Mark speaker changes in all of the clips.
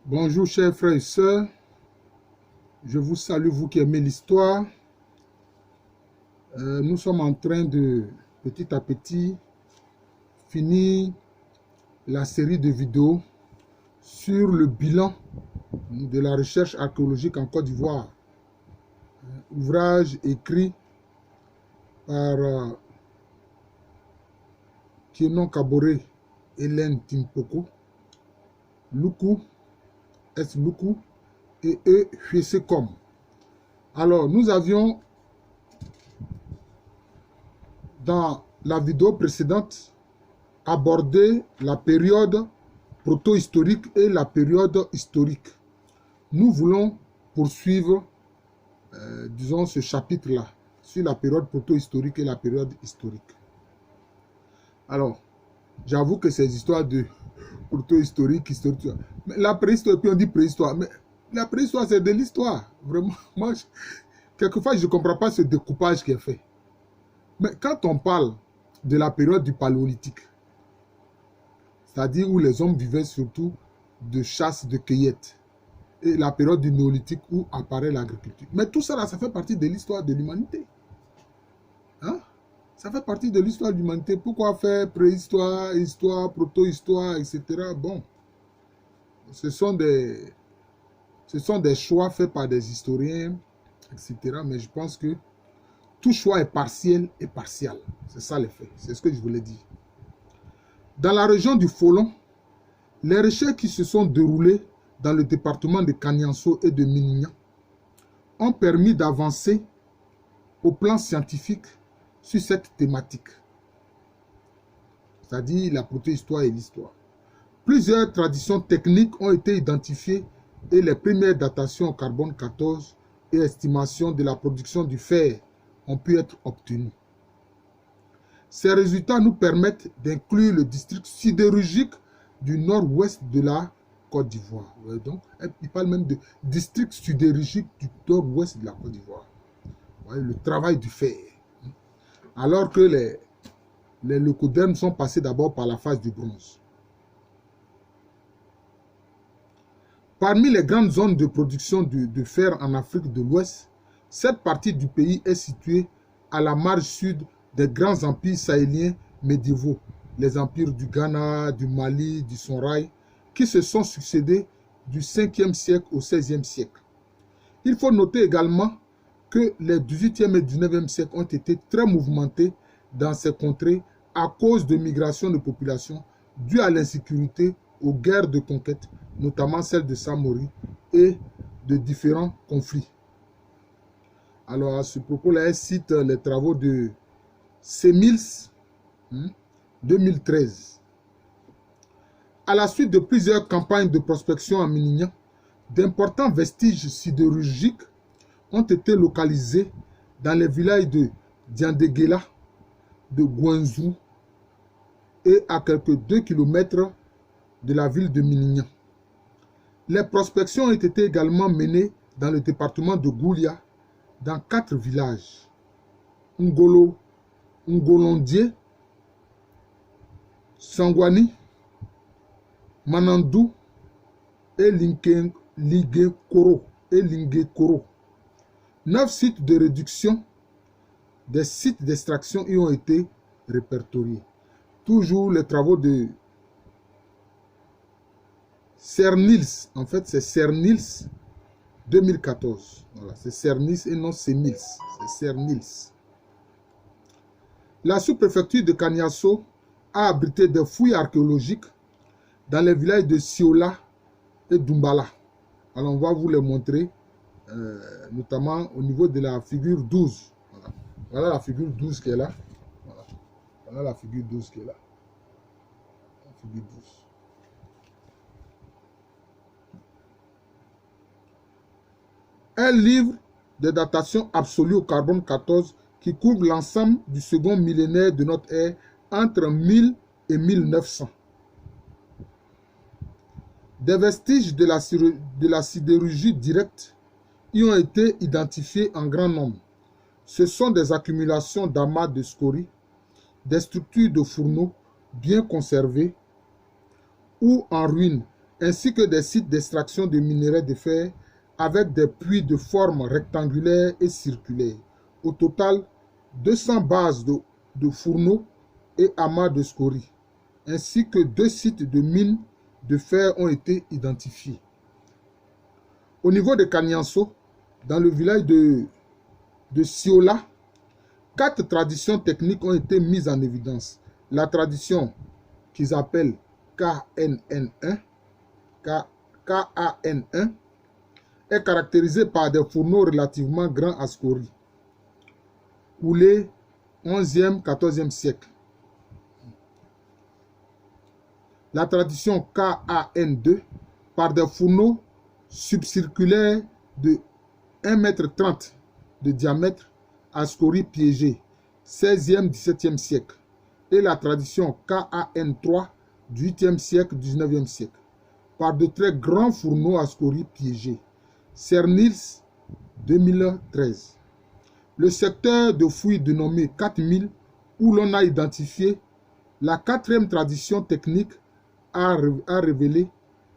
Speaker 1: Bonjour chers frères et sœurs, je vous salue vous qui aimez l'histoire. Nous sommes en train de petit à petit finir la série de vidéos sur le bilan de la recherche archéologique en Côte d'Ivoire. Ouvrage écrit par Kienon Kaboré, Hélène Timpoko, Luku, S. Luku et E. Huesekom. Alors, nous avions dans la vidéo précédente abordé la période proto-historique et la période historique. Nous voulons poursuivre, disons, ce chapitre-là, sur la période proto-historique et la période historique. Alors, j'avoue que ces histoires de proto-historique, historique, mais la préhistoire, puis on dit préhistoire, mais la préhistoire c'est de l'histoire, vraiment. Moi, quelquefois, je ne comprends pas ce découpage qui est fait. Mais quand on parle de la période du paléolithique, c'est-à-dire où les hommes vivaient surtout de chasse, de cueillette, et la période du néolithique où apparaît l'agriculture. Mais tout ça, là, ça fait partie de l'histoire de l'humanité. Hein? Ça fait partie de l'histoire de l'humanité. Pourquoi faire préhistoire, histoire, proto-histoire, etc. Bon, ce sont des choix faits par des historiens, etc. Mais je pense que tout choix est partiel et partial. C'est ça l'effet. C'est ce que je voulais dire. Dans la région du Folon, les recherches qui se sont déroulées dans le département de Kanianso et de Minignan ont permis d'avancer au plan scientifique sur cette thématique, c'est-à-dire la proto-histoire et l'histoire. Plusieurs traditions techniques ont été identifiées et les premières datations au carbone 14 et estimations de la production du fer ont pu être obtenues. Ces résultats nous permettent d'inclure le district sidérurgique du nord-ouest de la Côte d'Ivoire. Donc, il parle même de district sidérurgique du nord-ouest de la Côte d'Ivoire. Le travail du fer. Alors que les leucodermes sont passés d'abord par la phase du bronze. Parmi les grandes zones de production de fer en Afrique de l'Ouest, cette partie du pays est située à la marge sud des grands empires sahéliens médiévaux, les empires du Ghana, du Mali, du Songhai, qui se sont succédés du 5e siècle au 16e siècle. Il faut noter également que les 18e et 19e siècles ont été très mouvementés dans ces contrées à cause de migrations de population dues à l'insécurité, aux guerres de conquête, notamment celles de Samori, et de différents conflits. Alors, à ce propos-là, elle cite les travaux de Semils, 2013. À la suite de plusieurs campagnes de prospection en Minignan, d'importants vestiges sidérurgiques ont été localisés dans les villages de Diandéguéla, de Gouenzou et à quelques 2 km de la ville de Minignan. Les prospections ont été également menées dans le département de Goulia, dans 4 villages, Ngolondier, Sangwani, Manandou et Lingekoro. 9 sites de réduction des sites d'extraction y ont été répertoriés. Toujours les travaux de Cernils, en fait c'est Cernils 2014. Voilà, c'est Cernils et non Semils, c'est Cernils. La sous-préfecture de Kaniasso a abrité des fouilles archéologiques dans les villages de Siola et Doumbala. Alors on va vous les montrer, notamment au niveau de la figure 12. Voilà, voilà la figure 12 qui est là. Voilà, voilà la figure 12 qui est là. La figure 12. Un livre de datation absolue au carbone 14 qui couvre l'ensemble du second millénaire de notre ère entre 1000 et 1900. Des vestiges de la sidérurgie directe y ont été identifiés en grand nombre. Ce sont des accumulations d'amas de scories, des structures de fourneaux bien conservées ou en ruine, ainsi que des sites d'extraction de minerais de fer avec des puits de forme rectangulaire et circulaire. Au total, 200 bases de fourneaux et amas de scories, ainsi que 2 sites de mines de fer ont été identifiés. Au niveau de Kanyanso, dans le village de Siola, 4 traditions techniques ont été mises en évidence. La tradition qu'ils appellent KN1 est caractérisée par des fourneaux relativement grands à scories, coulés 11e, 14e siècle. La tradition KAN2 par des fourneaux subcirculaires de 1,30 m de diamètre à scories piégées, 16e, 17e siècle. Et la tradition KAN3 du 8e siècle, 19e siècle, par de très grands fourneaux à scories piégées. Cernils, 2013. Le secteur de fouilles dénommé 4000, où l'on a identifié la 4e tradition technique, a révélé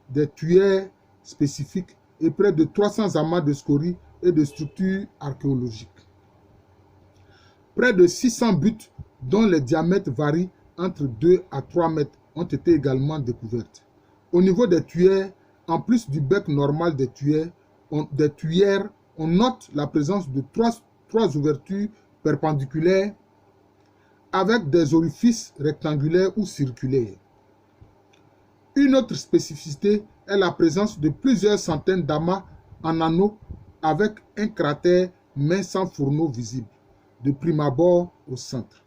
Speaker 1: des tuyères spécifiques et près de 300 amas de scories et de structures archéologiques. Près de 600 buttes dont les diamètres varient entre 2 à 3 mètres ont été également découvertes. Au niveau des tuyères, en plus du bec normal des tuyères, on note la présence de 3 ouvertures perpendiculaires avec des orifices rectangulaires ou circulaires. Une autre spécificité est la présence de plusieurs centaines d'amas en anneaux avec un cratère mais sans fourneau visible, de prime abord au centre.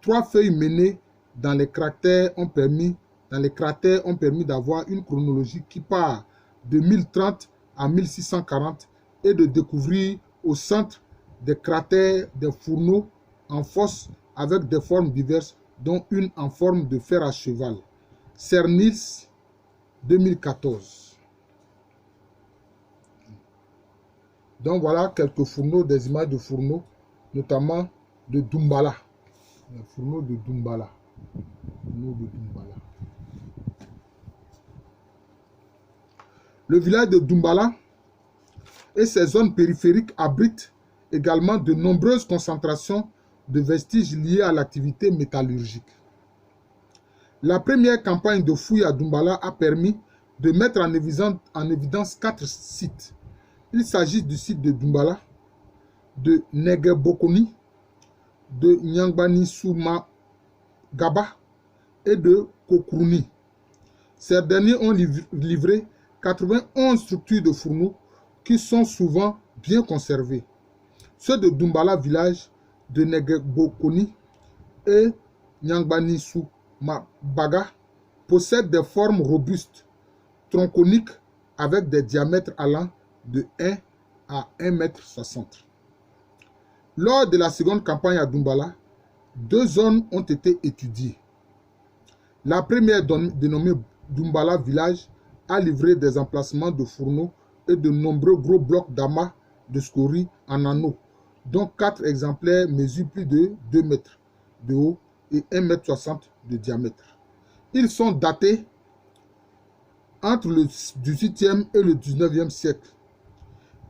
Speaker 1: 3 feuilles menées dans les cratères ont permis d'avoir une chronologie qui part de 1030 à 1640 et de découvrir au centre des cratères des fourneaux en fosse avec des formes diverses, dont une en forme de fer à cheval. Cernils, 2014. Donc voilà quelques fourneaux, des images de fourneaux, notamment de Doumbala. Le fourneau de Doumbala. Le village de Doumbala et ses zones périphériques abritent également de nombreuses concentrations de vestiges liés à l'activité métallurgique. La première campagne de fouilles à Doumbala a permis de mettre en évidence 4 sites. Il s'agit du site de Doumbala, de Negebokoni, de Nyangbanissouma Gaba et de Kokourni. Ces derniers ont livré 91 structures de fourneaux qui sont souvent bien conservées. Ceux de Doumbala village, de Negebokoni et Nyangbanissouma Baga possèdent des formes robustes, tronconiques avec des diamètres allant de 1 à 1,60 m. Lors de la seconde campagne à Doumbala, 2 zones ont été étudiées. La première, dénommée Doumbala village, a livré des emplacements de fourneaux et de nombreux gros blocs d'amas de scories en anneaux, dont 4 exemplaires mesurent plus de 2 mètres de haut et 1,60 m de diamètre. Ils sont datés entre le 18e et le 19e siècle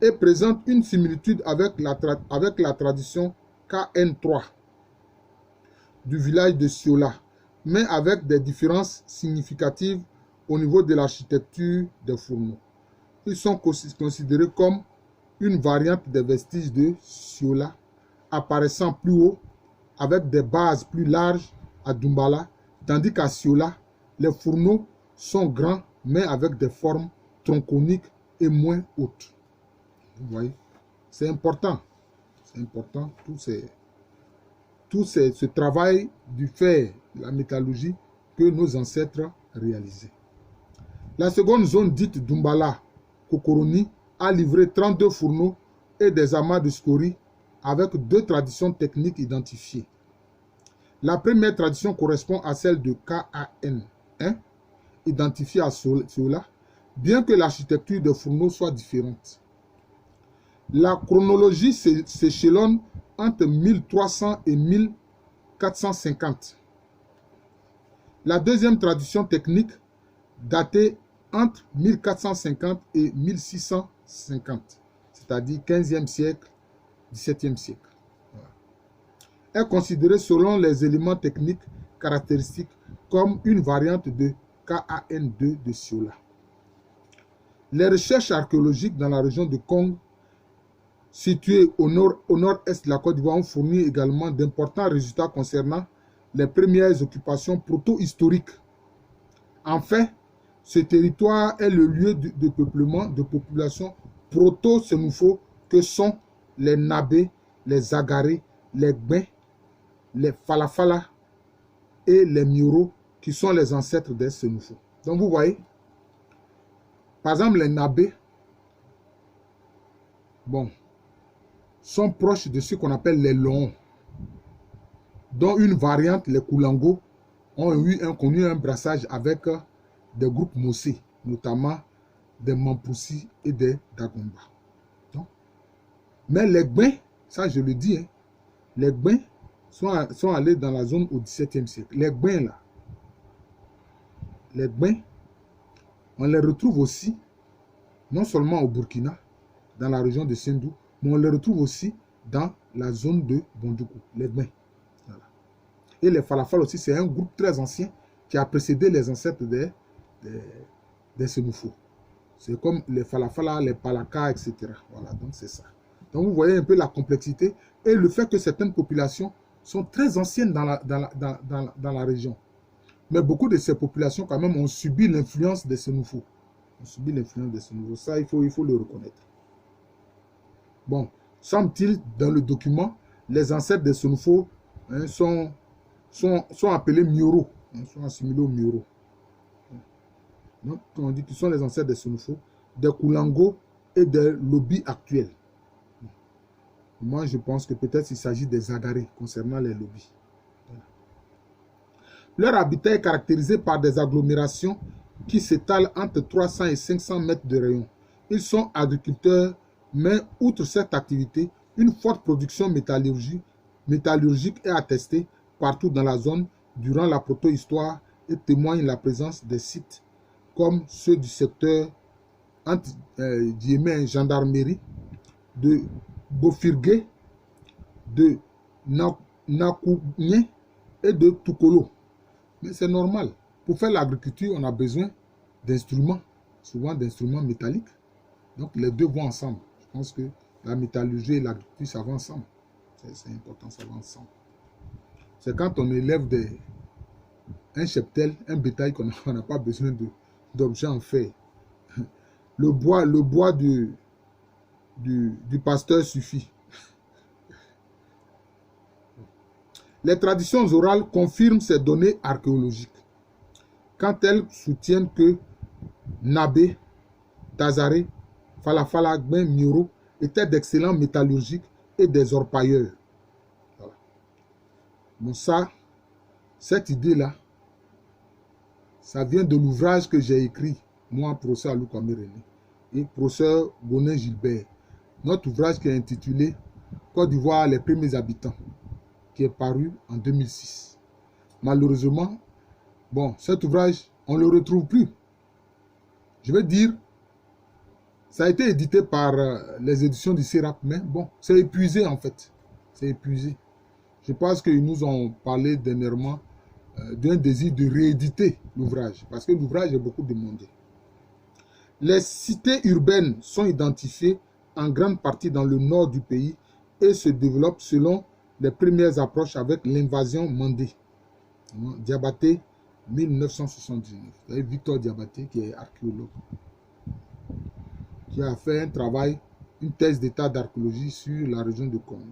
Speaker 1: et présentent une similitude avec la tradition KN3 du village de Siola, mais avec des différences significatives au niveau de l'architecture des fourneaux. Ils sont considérés comme une variante des vestiges de Siola, apparaissant plus haut avec des bases plus larges à Doumbala, tandis qu'à Siola, les fourneaux sont grands mais avec des formes tronconiques et moins hautes. Vous voyez, c'est important. C'est important, ce travail du fer, la métallurgie que nos ancêtres réalisaient. La seconde zone dite Doumbala, Kokoroni, a livré 32 fourneaux et des amas de scories avec 2 traditions techniques identifiées. La première tradition correspond à celle de KAN1, identifiée à Siola, bien que l'architecture des fourneaux soit différente. La chronologie s'échelonne entre 1300 et 1450. La deuxième tradition technique, datée entre 1450 et 1650, c'est-à-dire 15e siècle, 17e siècle. Voilà. Est considérée selon les éléments techniques caractéristiques comme une variante de KAN2 de Siola. Les recherches archéologiques dans la région de Kong, située au nord-est de la Côte d'Ivoire, ont fourni également d'importants résultats concernant les premières occupations proto-historiques. En fait, ce territoire est le lieu de peuplement de populations proto-sénoufo que sont les Nabé, les Agaré, les Gbin, les Falafala et les Mioro, qui sont les ancêtres des Sénoufo. Donc vous voyez, par exemple les Nabé, bon, sont proches de ce qu'on appelle les Loons, dont une variante, les Koulango, ont connu un brassage avec des groupes Mossé, notamment des Mampoussi et des Dagomba. Donc, mais les Gbin, ça je le dis, hein, les Gbin sont allés dans la zone au XVIIe siècle. Les Gbin là, les Gbin, on les retrouve aussi, non seulement au Burkina, dans la région de Sendou, mais on les retrouve aussi dans la zone de Bondoukou, les Gbin. Voilà. Et les Falafal aussi, c'est un groupe très ancien qui a précédé les ancêtres des Sénoufo. C'est comme les Falafala, les Palaka, etc. Voilà, donc c'est ça. Donc vous voyez un peu la complexité et le fait que certaines populations sont très anciennes dans la région. Mais beaucoup de ces populations, quand même, ont subi l'influence des Sénoufo. On subit l'influence des Sénoufo. Ça, il faut le reconnaître. Bon, semble-t-il, dans le document, les ancêtres des Sénoufo hein, sont appelés Mioro. Hein, sont assimilés aux Mioro. Donc, on dit qu'ils sont les ancêtres des Sénoufo, des Koulango et des Lobi actuels. Moi, je pense que peut-être il s'agit des Agarés concernant les Lobi. Voilà. Leur habitat est caractérisé par des agglomérations qui s'étalent entre 300 et 500 mètres de rayon. Ils sont agriculteurs, mais outre cette activité, une forte production métallurgique est attestée partout dans la zone durant la proto-histoire et témoigne la présence des sites comme ceux du secteur entre gendarmerie, de Bofirgué, de Nakougné et de Toukolo. Mais c'est normal. Pour faire l'agriculture, on a besoin d'instruments, souvent d'instruments métalliques. Donc les deux vont ensemble. Je pense que la métallurgie et l'agriculture, ça va ensemble. C'est important, ça va ensemble. C'est quand on élève un cheptel, un bétail qu'on n'a pas besoin d'objets en fer. Le bois du pasteur suffit. Les traditions orales confirment ces données archéologiques quand elles soutiennent que Nabé, Tazaré, Falafala, Gbin, Mioro étaient d'excellents métallurgiques et des orpailleurs. Voilà. Bon, cette idée-là, ça vient de l'ouvrage que j'ai écrit, moi, professeur Alou Kwame René, et professeur Gonin Gilbert. Notre ouvrage qui est intitulé Côte d'Ivoire, les premiers habitants, qui est paru en 2006. Malheureusement, bon, cet ouvrage, on ne le retrouve plus. Je veux dire, ça a été édité par les éditions du CERAP, mais bon, c'est épuisé en fait. C'est épuisé. Je pense qu'ils nous ont parlé dernièrement d'un désir de rééditer l'ouvrage, parce que l'ouvrage est beaucoup demandé. Les cités urbaines sont identifiées en grande partie dans le nord du pays et se développent selon les premières approches avec l'invasion mandée. Diabaté, 1979. Vous avez Victor Diabaté, qui est archéologue, qui a fait un travail, une thèse d'état d'archéologie sur la région de Congo,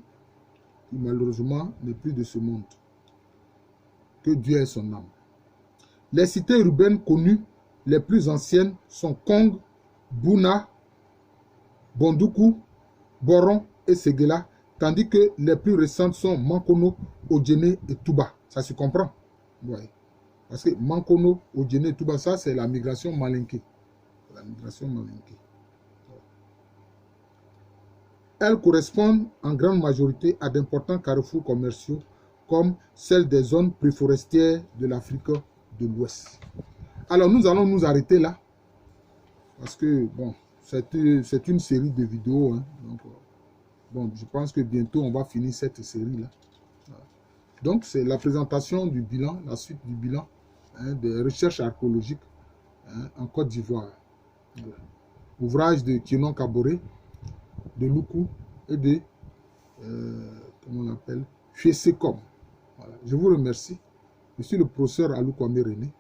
Speaker 1: qui malheureusement n'est plus de ce monde. Que Dieu ait son âme. Les cités urbaines connues, les plus anciennes, sont Kong, Bouna, Bondoukou, Boron et Séguéla, tandis que les plus récentes sont Mankono, Odjene et Touba. Ça se comprend? Ouais. Parce que Mankono, Odjene et Touba, ça c'est la migration malinké. La migration malinké. Elles correspondent en grande majorité à d'importants carrefours commerciaux comme celles des zones préforestières de l'Afrique de l'Ouest. Alors nous allons nous arrêter là Parce que, bon, c'est une série de vidéos. Hein, donc, bon, je pense que bientôt, on va finir cette série-là. Donc, c'est la présentation du bilan, la suite du bilan hein, des recherches archéologiques hein, en Côte d'Ivoire. Voilà. Ouvrage de Kienon Kaboré, de Loukou et de, comment on l'appelle, Fiesekom. Voilà. Je vous remercie. Je suis le professeur Alou Kwame René,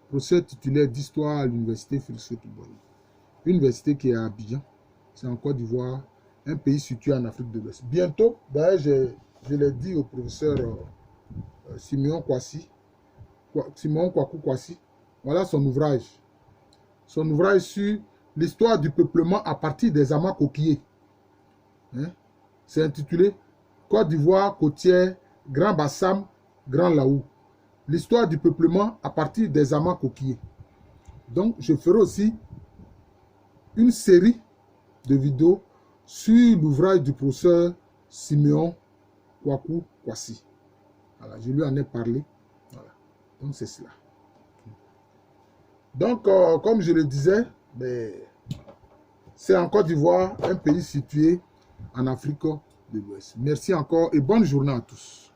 Speaker 1: professeur titulaire d'histoire à l'université Félix Houphouët-Boigny. Université qui est à Abidjan, c'est en Côte d'Ivoire, un pays situé en Afrique de l'Ouest. Bientôt, d'ailleurs, je l'ai dit au professeur Simeon Kwaku Kwasi, voilà son ouvrage. Son ouvrage sur l'histoire du peuplement à partir des amas coquillers. Hein? C'est intitulé Côte d'Ivoire côtière, Grand Bassam, Grand Laou. L'histoire du peuplement à partir des amas coquillers. Donc, je ferai aussi une série de vidéos sur l'ouvrage du professeur Simeon Kwaku Kwasi. Voilà, je lui en ai parlé. Voilà. Donc, c'est cela. Donc, comme je le disais, c'est en Côte d'Ivoire, un pays situé en Afrique de l'Ouest. Merci encore et bonne journée à tous.